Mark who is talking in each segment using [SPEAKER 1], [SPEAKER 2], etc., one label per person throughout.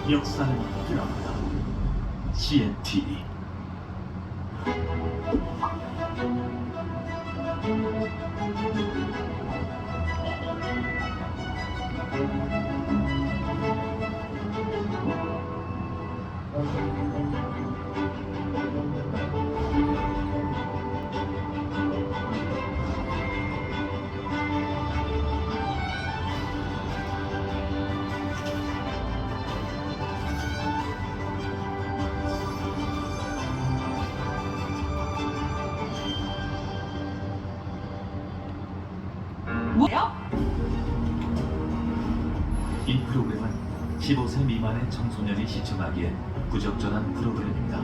[SPEAKER 1] 역사는 드라마다. CNTV.
[SPEAKER 2] 뭐요?
[SPEAKER 1] 이 프로그램은 15세 미만의 청소년이 시청하기에 부적절한 프로그램입니다.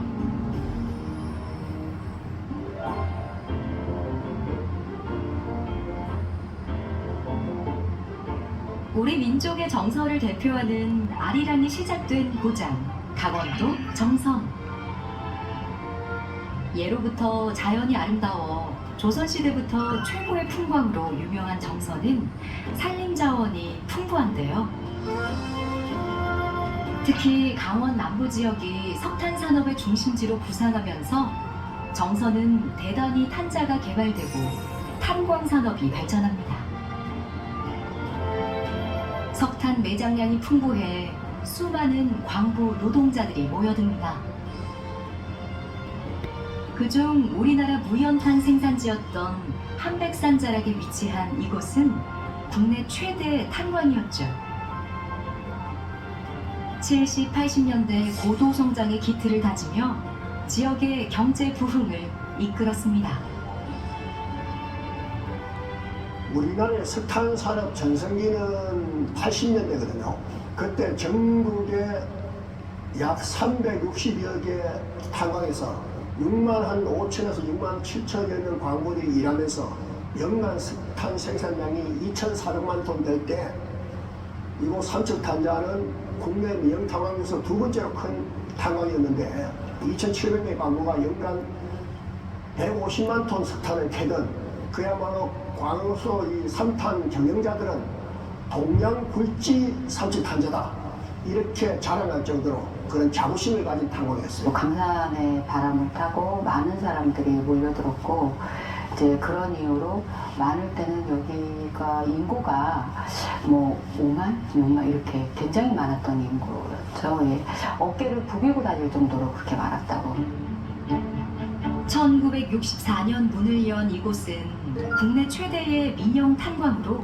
[SPEAKER 2] 우리 민족의 정서를 대표하는 아리랑이 시작된 고장, 강원도 정선. 예로부터 자연이 아름다워 조선시대부터 최고의 풍광으로 유명한 정선은 산림자원이 풍부한데요. 특히 강원 남부 지역이 석탄 산업의 중심지로 부상하면서 정선은 대단히 탄자가 개발되고 탄광 산업이 발전합니다. 석탄 매장량이 풍부해 수많은 광부 노동자들이 모여듭니다. 그중 우리나라 무연탄 생산지였던 한백산 자락에 위치한 이곳은 국내 최대 탄광이었죠. 70, 80년대 고도 성장의 기틀을 다지며 지역의 경제 부흥을 이끌었습니다.
[SPEAKER 3] 우리나라의 석탄 산업 전성기는 80년대거든요. 그때 전국에 약 360여 개 탄광에서 6만 한 5천에서 6만 7천여 명 광부들이 일하면서 연간 석탄 생산량이 2,400만 톤 될 때 이곳 삼척탄자는 국내 미영탄광 중에서 두 번째로 큰 탄광이었는데 2,700명의 광부가 연간 150만 톤 석탄을 캐던 그야말로 광소 이 삼탄 경영자들은 동양 굴지 삼척탄자다 이렇게 자랑할 정도로 그런 자부심을 가진 탄광이었어요.
[SPEAKER 4] 강산의 바람을 타고 많은 사람들이 몰려들었고 이제 그런 이유로 많을 때는 여기가 인구가 뭐 5만, 6만 이렇게 굉장히 많았던 인구였죠. 예. 어깨를 부비고 다닐 정도로 그렇게 많았다고.
[SPEAKER 2] 1964년 문을 연 이곳은 국내 최대의 민영 탄광으로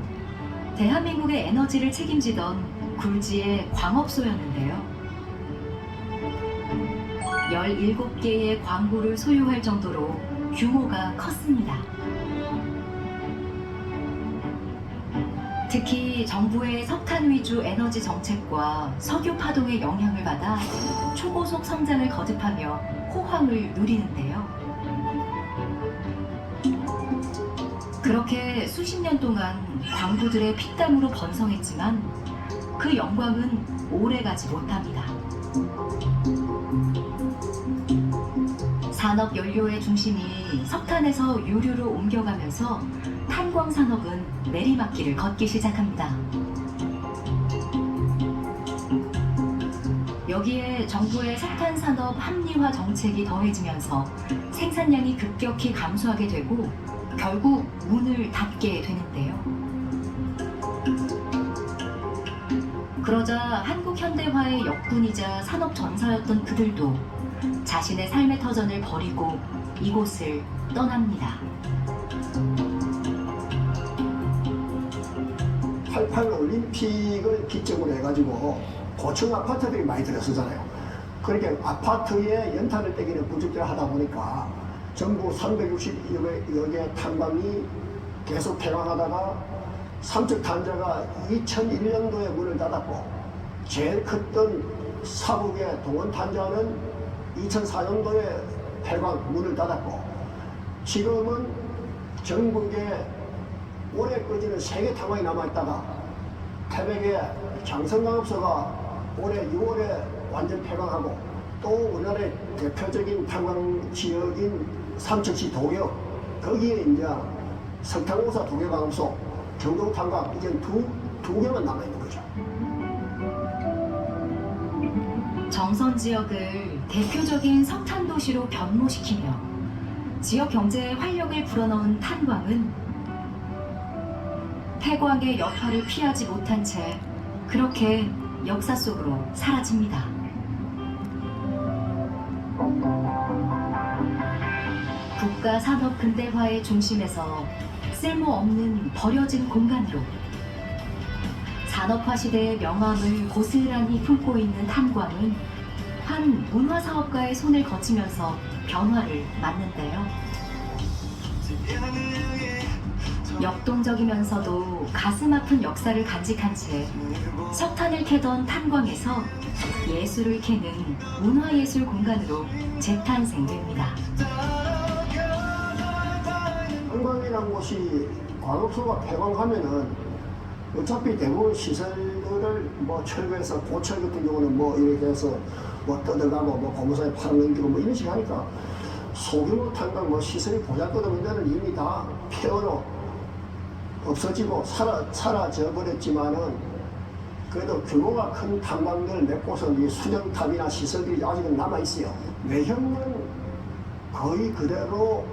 [SPEAKER 2] 대한민국의 에너지를 책임지던 굴지의 광업소였는데요. 17개의 광구를 소유할 정도로 규모가 컸습니다. 특히 정부의 석탄 위주 에너지 정책과 석유 파동의 영향을 받아 초고속 성장을 거듭하며 호황을 누리는데요. 그렇게 수십 년 동안 광부들의 피땀으로 번성했지만 그 영광은 오래가지 못합니다. 산업 연료의 중심이 석탄에서 유류로 옮겨가면서 탄광 산업은 내리막길을 걷기 시작합니다. 여기에 정부의 석탄 산업 합리화 정책이 더해지면서 생산량이 급격히 감소하게 되고 결국 문을 닫게 되는데요. 그러자 한국 현대화의 역군이자 산업 전사였던 그들도 자신의 삶의 터전을 버리고 이곳을 떠납니다.
[SPEAKER 3] 88 올림픽을 기점으로 해가지고 고층 아파트들이 많이 들어서잖아요. 그러니까 아파트에 연탄을 떼기는 부적절하다 보니까 전국 360여 개 탄광이 계속 폐광하다가 삼척탄자가 2001년도에 문을 닫았고 제일 컸던 사북의 동원탄자는 2004년도에 폐광 문을 닫았고 지금은 전국에 올해 꺼지는 3개 탄광이 남아있다가 태백의 장성광업소가 올해 6월에 완전 폐광하고 또 우리나라의 대표적인 탄광 지역인 삼척시 도교 거기에 이제 석탄공사 도교광업소 경동탄광 이제 두 개만 남아있는 거죠.
[SPEAKER 2] 정선 지역을 대표적인 석탄 도시로 변모시키며 지역 경제에 활력을 불어넣은 탄광은 폐광의 여파를 피하지 못한 채 그렇게 역사 속으로 사라집니다. 국가 산업 근대화의 중심에서 쓸모없는 버려진 공간으로 산업화 시대의 명암을 고스란히 품고 있는 탄광은 한 문화사업가의 손을 거치면서 변화를 맞는데요. 역동적이면서도 가슴 아픈 역사를 간직한 채 석탄을 캐던 탄광에서 예술을 캐는 문화예술 공간으로 재탄생됩니다.
[SPEAKER 3] 탄광이라는 곳이 광업소가 폐광하면은 어차피 대부분 시설들을 뭐 철거해서 고철 같은 경우는 뭐 이렇게 해서 뭐 뜯어가고 뭐 고무선에 팔아넘기고 뭐 이런 식으로 하니까 소규모 탄광 뭐 시설이 보잘것없는 데는 이미 다 폐허로 없어지고 사라져 버렸지만은 그래도 규모가 큰 탄광들 몇 곳은 이 수정탑이나 시설들이 아직은 남아있어요. 외형은 거의 그대로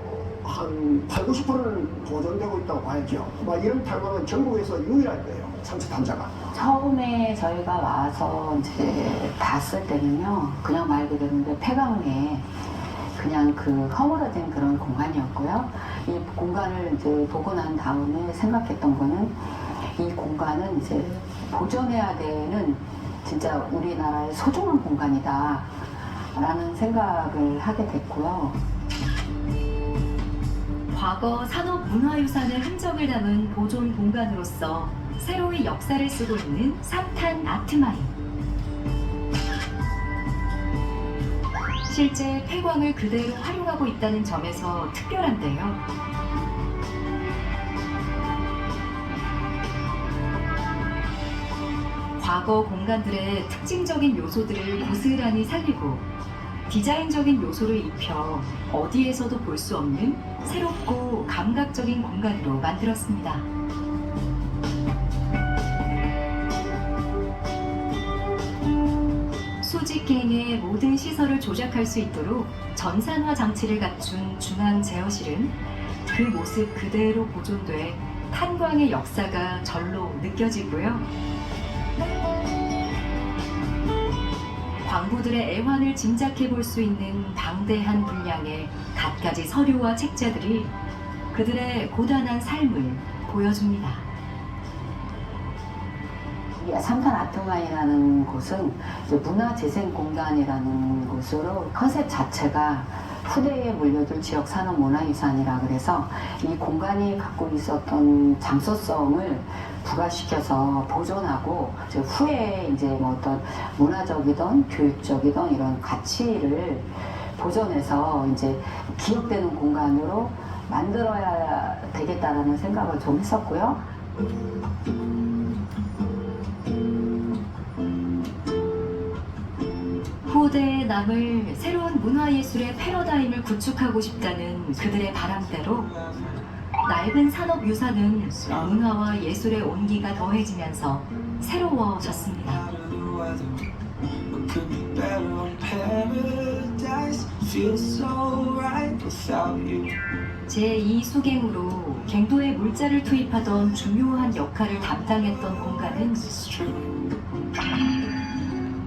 [SPEAKER 3] 한 80~90%는 보존되고 있다고 봐야죠. 뭐 이런 탄광은 전국에서 유일할 거예요. 산체 탄자가.
[SPEAKER 4] 처음에 저희가 와서 이제 봤을 때는요, 그냥 말 그대로 폐광에 그냥 그 허물어진 그런 공간이었고요. 이 공간을 이제 보고 난 다음에 생각했던 거는 이 공간은 이제 보존해야 되는 진짜 우리나라의 소중한 공간이다 라는 생각을 하게 됐고요.
[SPEAKER 2] 과거 산업문화유산의 흔적을 담은 보존 공간으로서 새로운 역사를 쓰고 있는 삼탄 아트마인. 실제 폐광을 그대로 활용하고 있다는 점에서 특별한데요. 과거 공간들의 특징적인 요소들을 고스란히 살리고 디자인적인 요소를 입혀 어디에서도 볼 수 없는 새롭고 감각적인 공간으로 만들었습니다. 수직갱의 모든 시설을 조작할 수 있도록 전산화 장치를 갖춘 중앙 제어실은 그 모습 그대로 보존돼 탄광의 역사가 절로 느껴지고요. 광부들의 애환을 짐작해 볼 수 있는 방대한 분량의 갖가지 서류와 책자들이 그들의 고단한 삶을 보여줍니다.
[SPEAKER 4] 이 삼탄 아트마인이라는 곳은 이제 문화재생공단이라는 곳으로 컨셉 자체가 후대에 물려줄 지역 산업 문화유산이라 그래서 이 공간이 갖고 있었던 장소성을 부각시켜서 보존하고 이제 후에 이제 뭐 어떤 문화적이든 교육적이든 이런 가치를 보존해서 이제 기억되는 공간으로 만들어야 되겠다라는 생각을 좀 했었고요.
[SPEAKER 2] 후대에 남을 새로운 문화예술의 패러다임을 구축하고 싶다는 그들의 바람대로 낡은 산업유산은 문화와 예술의 온기가 더해지면서 새로워졌습니다. 제2수갱으로 갱도에 물자를 투입하던 중요한 역할을 담당했던 공간은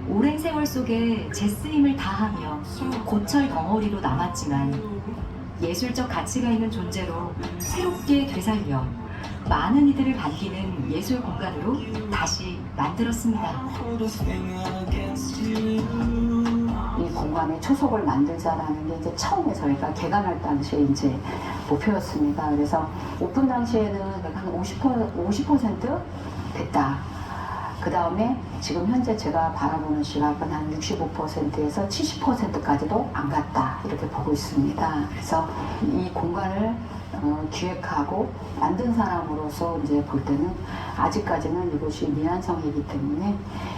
[SPEAKER 2] 오랜 세월 속에 재쓰임을 다하며 고철 덩어리로 남았지만 예술적 가치가 있는 존재로 새롭게 되살려 많은 이들을 반기는 예술 공간으로 다시 만들었습니다.
[SPEAKER 4] 이 공간에 초석을 만들자라는 게 이제 처음에 저희가 개관할 당시에 이제 목표였습니다. 그래서 오픈 당시에는 한 50% 됐다. 그 다음에 지금 현재 제가 바라보는 시각은 한 65%에서 70%까지도 안 갔다 이렇게 보고 있습니다. 그래서 이 공간을 기획하고 만든 사람으로서 이제 볼 때는 아직까지는 이곳이 미완성이기 때문에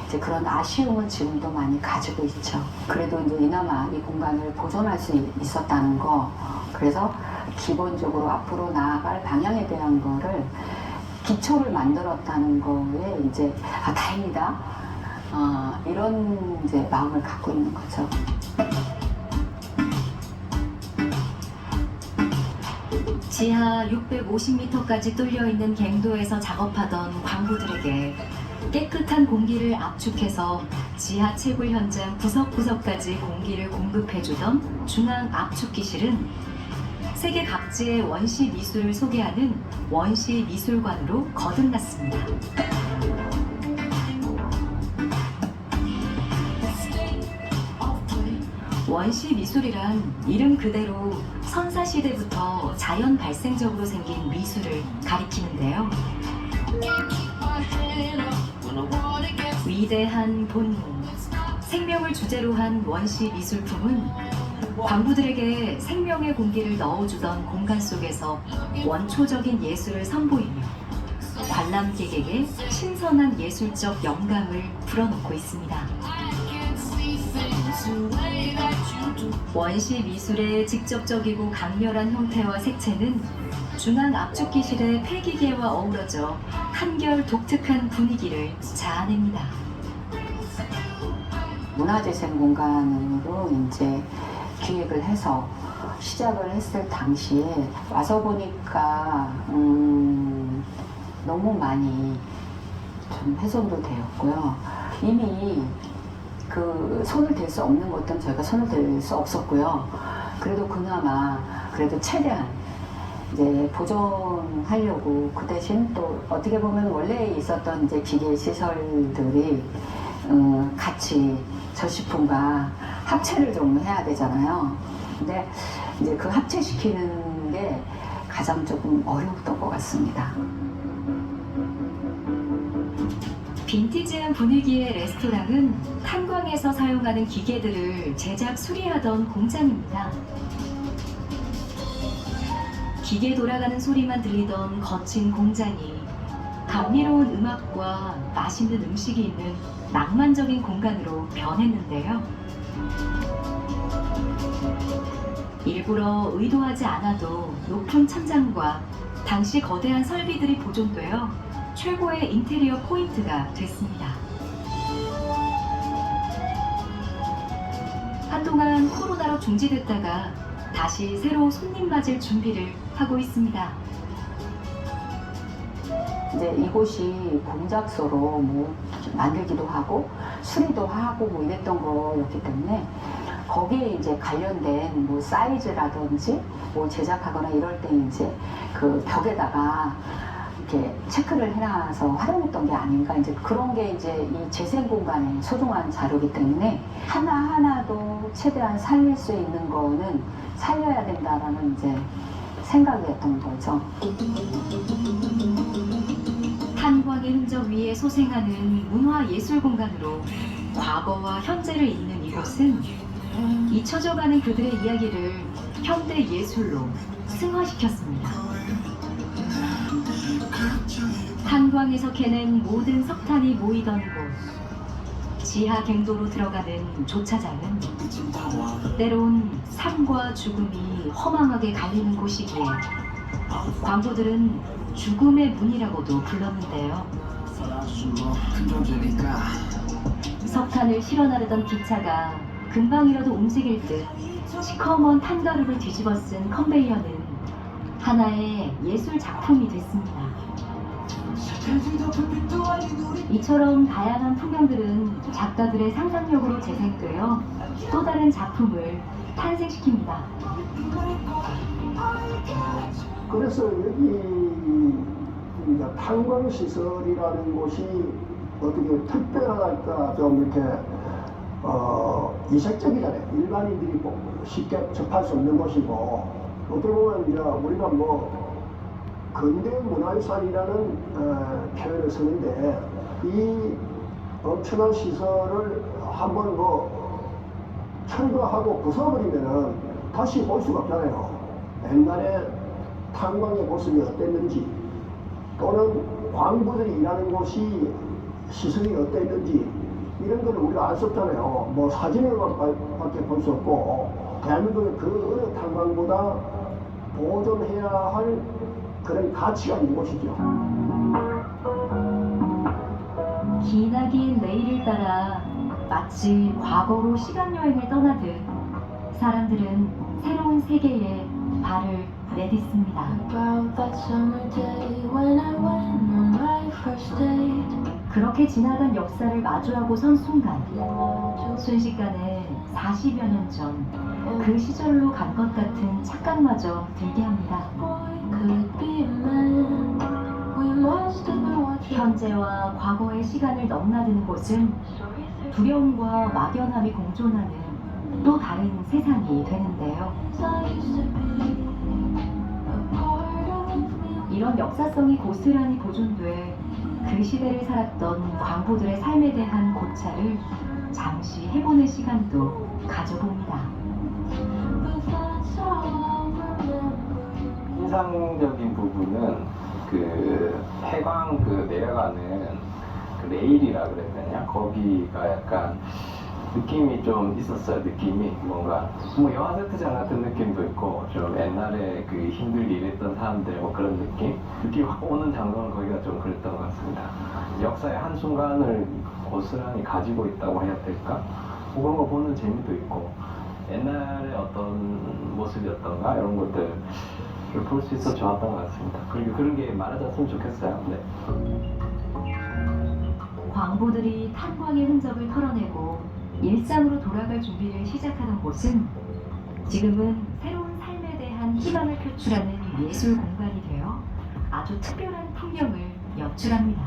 [SPEAKER 4] 이제 그런 아쉬움은 지금도 많이 가지고 있죠. 그래도 이제 이나마 이 공간을 보존할 수 있었다는 거, 그래서 기본적으로 앞으로 나아갈 방향에 대한 거를 기초를 만들었다는 거에 이제 다행이다 이런 이제 마음을 갖고 있는 거죠.
[SPEAKER 2] 지하 650m까지 뚫려 있는 갱도에서 작업하던 광부들에게 깨끗한 공기를 압축해서 지하 채굴 현장 구석구석까지 공기를 공급해주던 중앙 압축기실은 세계 각지의 원시 미술을 소개하는 원시 미술관으로 거듭났습니다. 원시 미술이란 이름 그대로 선사시대부터 자연 발생적으로 생긴 미술을 가리키는데요. 위대한 본능, 생명을 주제로 한 원시 미술품은 광부들에게 생명의 공기를 넣어주던 공간 속에서 원초적인 예술을 선보이며 관람객에게 신선한 예술적 영감을 불어넣고 있습니다. 원시 미술의 직접적이고 강렬한 형태와 색채는 중앙 압축기실의 폐기계와 어우러져 한결 독특한 분위기를 자아냅니다.
[SPEAKER 4] 문화재생 공간으로 이제 기획을 해서 시작을 했을 당시에 와서 보니까 너무 많이 좀 훼손도 되었고요. 이미 그 손을 댈 수 없는 것들은 저희가 손을 댈 수 없었고요. 그래도 그나마 그래도 최대한 이제 보존하려고 그 대신 또 어떻게 보면 원래 있었던 이제 기계 시설들이 같이 전시품과 합체를 좀 해야 되잖아요. 근데 이제 그 합체시키는 게 가장 조금 어려웠던 것 같습니다.
[SPEAKER 2] 빈티지한 분위기의 레스토랑은 탄광에서 사용하는 기계들을 제작 수리하던 공장입니다. 기계 돌아가는 소리만 들리던 거친 공장이 감미로운 음악과 맛있는 음식이 있는 낭만적인 공간으로 변했는데요. 일부러 의도하지 않아도 높은 천장과 당시 거대한 설비들이 보존되어 최고의 인테리어 포인트가 됐습니다. 한동안 코로나로 중지됐다가 다시 새로 손님 맞을 준비를 하고 있습니다.
[SPEAKER 4] 이제 이곳이 공작소로 뭐 만들기도 하고 수리도 하고 뭐 이랬던 거였기 때문에 거기에 이제 관련된 뭐 사이즈라든지 뭐 제작하거나 이럴 때 이제 그 벽에다가 이렇게 체크를 해놔서 활용했던 게 아닌가, 이제 그런 게 이제 이 재생 공간의 소중한 자료이기 때문에 하나하나도 최대한 살릴 수 있는 거는 살려야 된다라는 이제 생각이었던 거죠.
[SPEAKER 2] 탄광의 흔적 위에 소생하는 문화예술 공간으로 과거와 현재를 잇는 이곳은 잊혀져가는 그들의 이야기를 현대 예술로 승화시켰습니다. 탄광에서 캐낸 모든 석탄이 모이던 곳, 지하 갱도로 들어가는 조차장은 때론 삶과 죽음이 허망하게 갈리는 곳이기에 광부들은 죽음의 문이라고도 불렀는데요. 석탄을 실어 나르던 기차가 금방이라도 움직일 듯 시커먼 탄가루를 뒤집어 쓴 컨베이어는 하나의 예술 작품이 됐습니다. 이처럼 다양한 풍경들은 작가들의 상상력으로 재생되어 또 다른 작품을 탄생시킵니다.
[SPEAKER 3] 그래서 여기 이제 탄광시설이라는 곳이 어떻게 특별하달까 좀 이렇게 이색적이잖아요. 일반인들이 쉽게 접할 수 없는 곳이고, 어떻게 보면 이제 우리가 뭐 근대 문화유산이라는 표현을 쓰는데, 이 엄청난 시설을 한번 뭐 철거하고 부숴버리면은 다시 볼 수가 없잖아요. 옛날에 탄광의 모습이 어땠는지, 또는 광부들이 일하는 곳이 시설이 어땠는지, 이런 걸 우리가 알 수 없잖아요. 뭐 사진으로밖에 볼 수 없고, 대한민국의 그 어느 탄광보다 보존해야 할 그런 가치가 있는 곳이죠.
[SPEAKER 2] 기나긴 레일을 따라 마치 과거로 시간여행을 떠나듯 사람들은 새로운 세계에 발을 내딛습니다.
[SPEAKER 5] About that summer day when I went on my first date.
[SPEAKER 2] 그렇게 지나간 역사를 마주하고 선 순간 순식간에 40여 년 전 그 시절로 간 것 같은 착각마저 들게 합니다.
[SPEAKER 5] Could it be a man? We must have been watching.
[SPEAKER 2] 현재와 과거의 시간을 넘나드는 곳은 두려움과 막연함이 공존하는 또 다른 세상이 되는데요.
[SPEAKER 5] I used to be a part of me.
[SPEAKER 2] 이런 역사성이 고스란히 보존돼 그 시대를 살았던 광부들의 삶에 대한 고찰을 잠시 해보는 시간도 가져봅니다.
[SPEAKER 5] But that's all I remember.
[SPEAKER 6] 인상적인 부분은 그 해광 그 내려가는 그 레일이라 그래야 되냐? 거기가 약간 느낌이 좀 있었어요. 느낌이 뭔가 뭐 영화 세트장 같은 느낌도 있고 좀 옛날에 그 힘들게 일했던 사람들 뭐 그런 느낌이 확 오는 장면은 거기가 좀 그랬던 것 같습니다. 역사의 한 순간을 고스란히 가지고 있다고 해야 될까? 뭐 그런 거 보는 재미도 있고 옛날에 어떤 모습이었던가 이런 것들을 볼 수 있어 좋았던 것 같습니다. 그리고 그런 게 많아졌으면 좋겠어요. 네.
[SPEAKER 2] 광부들이 탄광의 흔적을 털어내고 일상으로 돌아갈 준비를 시작하던 곳은 지금은 새로운 삶에 대한 희망을 표출하는 예술 공간이 되어 아주 특별한 풍경을 연출합니다.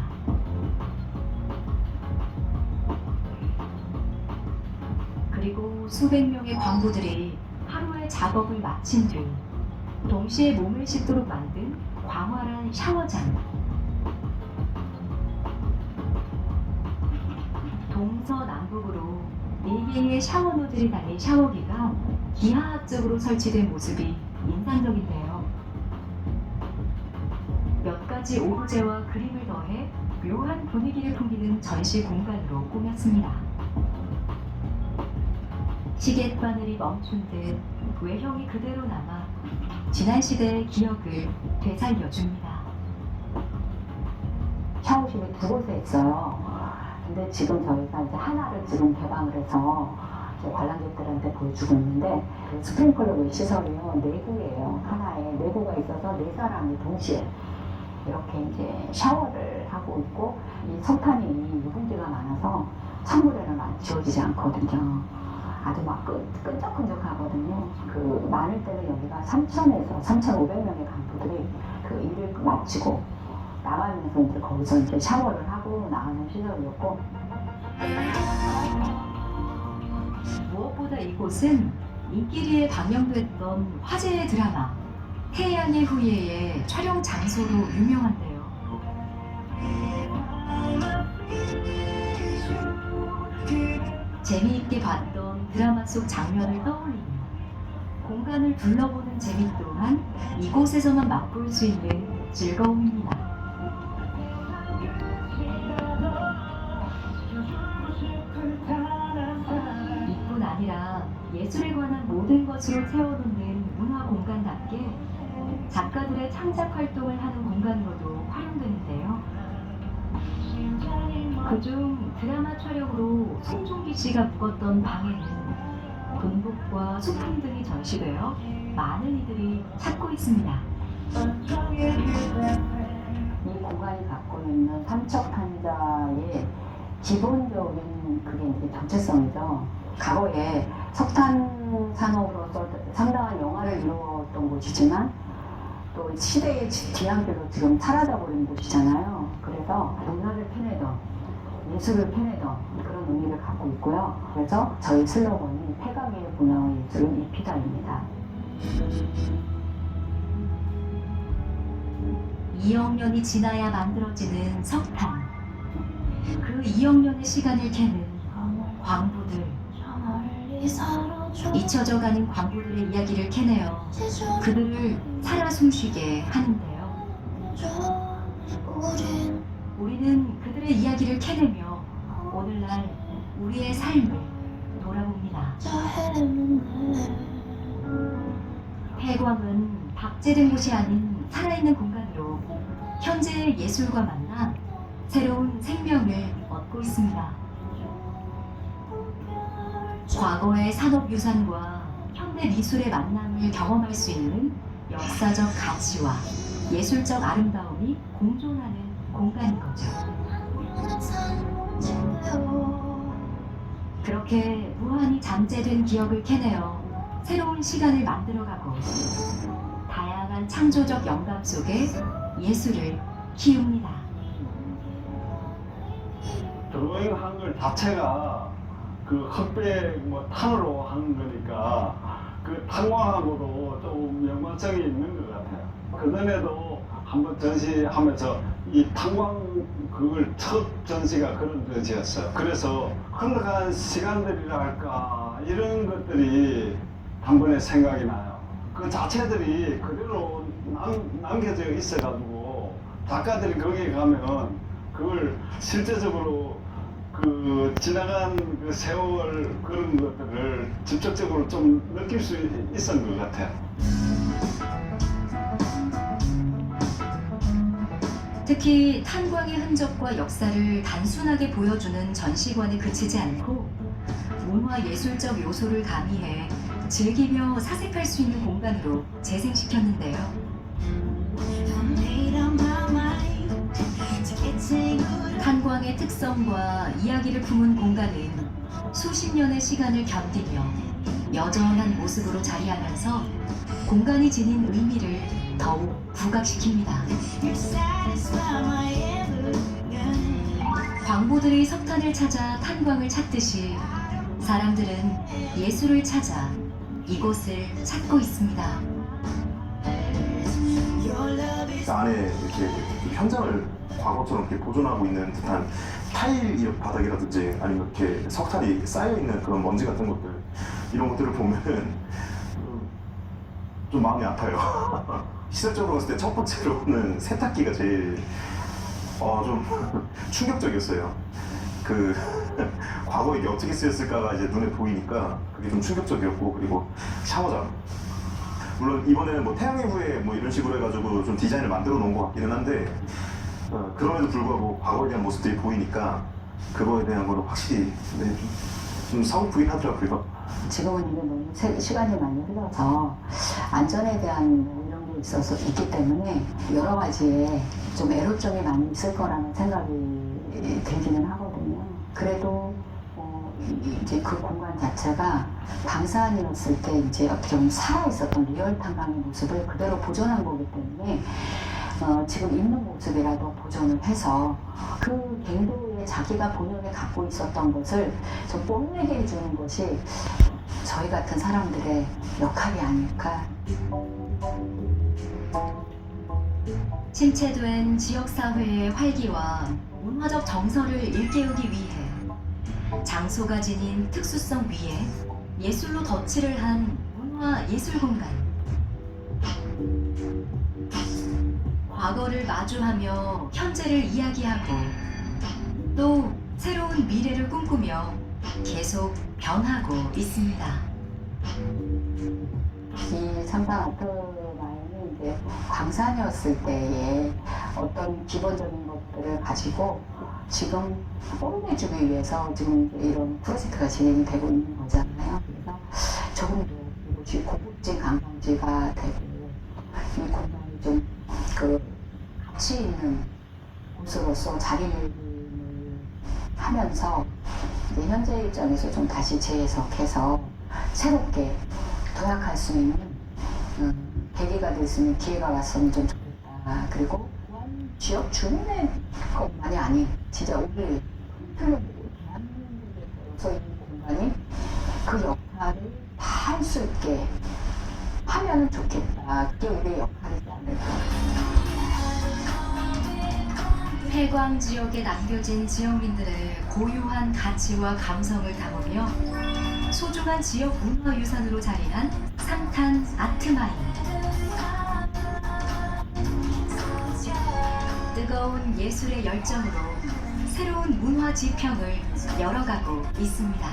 [SPEAKER 2] 그리고 수백 명의 광부들이 하루의 작업을 마친 뒤 동시에 몸을 씻도록 만든 광활한 샤워장. 동서남북으로 4개의 샤워노즐이 달린 샤워기가 기하학적으로 설치된 모습이 인상적인데요. 몇 가지 오브제와 그림을 더해 묘한 분위기를 풍기는 전시 공간으로 꾸몄습니다. 시계바늘이 멈춘 듯 외형이 그대로 남아 지난 시대의 기억을 되살려줍니다.
[SPEAKER 4] 샤워실이 2곳에 있어요. 근데 지금 저희가 이제 하나를 지금 개방을 해서 이제 관람객들한테 보여주고 있는데 그 스프링클러 시설이요 4구예요. 하나에 4구가 있어서 4사람이 동시에 이렇게 이제 샤워를 하고 있고 이 석탄이 유분기가 많아서 찬물에는 안 지워지지 않거든요. 아주 막 끈적끈적하거든요. 그 많을 때는 여기가 3,000에서 3,500명의 간부들이 그 일을 마치고 나가면서 이제 거기서 이제 샤워를 하고 나가는 시설이었고
[SPEAKER 2] 무엇보다 이곳은 인기리에 방영됐던 화제의 드라마 태양의 후예의 촬영 장소로 유명한데요. 재미있게 봤던 드라마 속 장면을 떠올리며 공간을 둘러보는 재미 또한 이곳에서만 맛볼 수 있는 즐거움입니다. 이뿐 아니라 예술에 관한 모든 것으로 채워놓는 문화 공간답게 작가들의 창작 활동을 하는 공간으로도 활용되는데요. 그중 드라마 촬영으로 송중기 씨가 묵었던 방에는 군복과 소품 등이 전시되어 많은 이들이 찾고 있습니다.
[SPEAKER 4] 이 공간이 갖고 있는 삼척판자의 기본적인 그게 이제 정체성이죠. 과거에 석탄 산업으로서 상당한 영화를 이루었던 곳이지만 또 시대의 뒤안길로 지금 사라져버린 곳이잖아요. 그래서 문화를 패내던 예술을 패내던 그런 의미를 갖고 있고요. 그래서 저희 슬로건이 폐가계의 문화와 예술은 이피다입니다.
[SPEAKER 2] 2억 년이 지나야 만들어지는 석탄. 그 2억 년의 시간을 캐는 광부들. 잊혀져가는 광부들의 이야기를 캐내어 그들을 살아 숨쉬게 하는데요. 우리는 그들의 이야기를 캐내며 오늘날 우리의 삶을 돌아봅니다. 폐광은 박제된 곳이 아닌 살아있는 공간으로 현재의 예술과 만나 새로운 생명을 얻고 받고 있습니다. 과거의 산업유산과 현대 미술의 만남을 경험할 수 있는 역사적 가치와 예술적 아름다움이 공존하는 공간인 거죠. 그렇게 무한히 잠재된 기억을 캐내어 새로운 시간을 만들어가고 다양한 창조적 영감 속에 예술을 키웁니다.
[SPEAKER 7] 드로잉 한 걸 자체가 그 흑백 뭐 탄으로 하는 거니까 그 탄광하고도 좀 연관성이 있는 것 같아요. 그전에도 한번 전시하면서 이 탄광 그걸 첫 전시가 그런 전시였어요. 그래서 흘러간 시간들이라 할까 이런 것들이 단번에 생각이 나요. 그 자체들이 그대로 남겨져 있어가지고 작가들이 거기에 가면 그걸 실제적으로 그 지나간 그 세월 그런 것들을 직접적으로 좀 느낄 수 있었던 것 같아요.
[SPEAKER 2] 특히 탄광의 흔적과 역사를 단순하게 보여주는 전시관에 그치지 않고 문화예술적 요소를 가미해 즐기며 사색할 수 있는 공간으로 재생시켰는데요. 탄광의 특성과 이야기를 품은 공간은 수십 년의 시간을 견디며 여전한 모습으로 자리하면서 공간이 지닌 의미를 더욱 부각시킵니다. 광부들이 석탄을 찾아 탄광을 찾듯이 사람들은 예술을 찾아 이곳을 찾고 있습니다.
[SPEAKER 8] 안에 이렇게 현장을 과거처럼 이렇게 보존하고 있는 듯한 타일 바닥이라든지 아니면 이렇게 석탄이 쌓여 있는 그런 먼지 같은 것들 이런 것들을 보면은 좀 마음이 아파요. 시설적으로 봤을 때 첫 번째로는 세탁기가 제일 좀 충격적이었어요. 그 과거에 이게 어떻게 쓰였을까가 이제 눈에 보이니까 그게 좀 충격적이었고, 그리고 샤워장. 물론 이번에는 뭐 태양의 후예 뭐 이런 식으로 해가지고 좀 디자인을 만들어 놓은 것 같기는 한데 그럼에도 불구하고 과거에 대한 모습들이 보이니까 그거에 대한 거는 확실히 좀 사후 부인하더라고요.
[SPEAKER 4] 지금은 이제 너무 시간이 많이 흘러서 안전에 대한 뭐 이런 게 있어서 있기 때문에 여러 가지에 좀 애로점이 많이 있을 거라는 생각이 들기는 하거든요. 그래도 이제 그 공간 자체가 방산이었을 때 이제 좀 살아있었던 리얼 탄광의 모습을 그대로 보존한 거기 때문에 지금 있는 모습이라도 보존을 해서 그 갱도에 자기가 본연에 갖고 있었던 것을 좀 뽐내게 해주는 것이 저희 같은 사람들의 역할이 아닐까.
[SPEAKER 2] 침체된 지역사회의 활기와 문화적 정서를 일깨우기 위해 장소가 지닌 특수성 위에 예술로 덧칠을 한 문화예술공간. 과거를 마주하며 현재를 이야기하고 또 새로운 미래를 꿈꾸며 계속 변하고 있습니다.
[SPEAKER 4] 이 삼산 아트마을은 이제 광산이었을 때의 어떤 기본적인 것들을 가지고 지금 뽐내주기 위해서 지금 이런 프로젝트가 진행이 되고 있는 거잖아요. 그래서 조금 더 이곳이 고급진 관광지가 되고 이 공간이 좀 그 가치 있는 곳으로서 자리매김을 하면서 이제 현재 입장에서 좀 다시 재해석해서 새롭게 도약할 수 있는 계기가 됐으면 기회가 왔으면 좀 좋겠다. 그리고 지역 주민의 것만이 아닌 진짜 우리 대한민국에서 이 공간이 그 역할을 다 할 수 있게 하면 좋겠다. 그게 우리의 역할이지 않을까.
[SPEAKER 2] 폐광 지역에 남겨진 지역민들의 고유한 가치와 감성을 담으며 소중한 지역 문화유산으로 자리한 삼탄 아트마을. 뜨거운 예술의 열정으로 새로운 문화 지평을 열어가고 있습니다.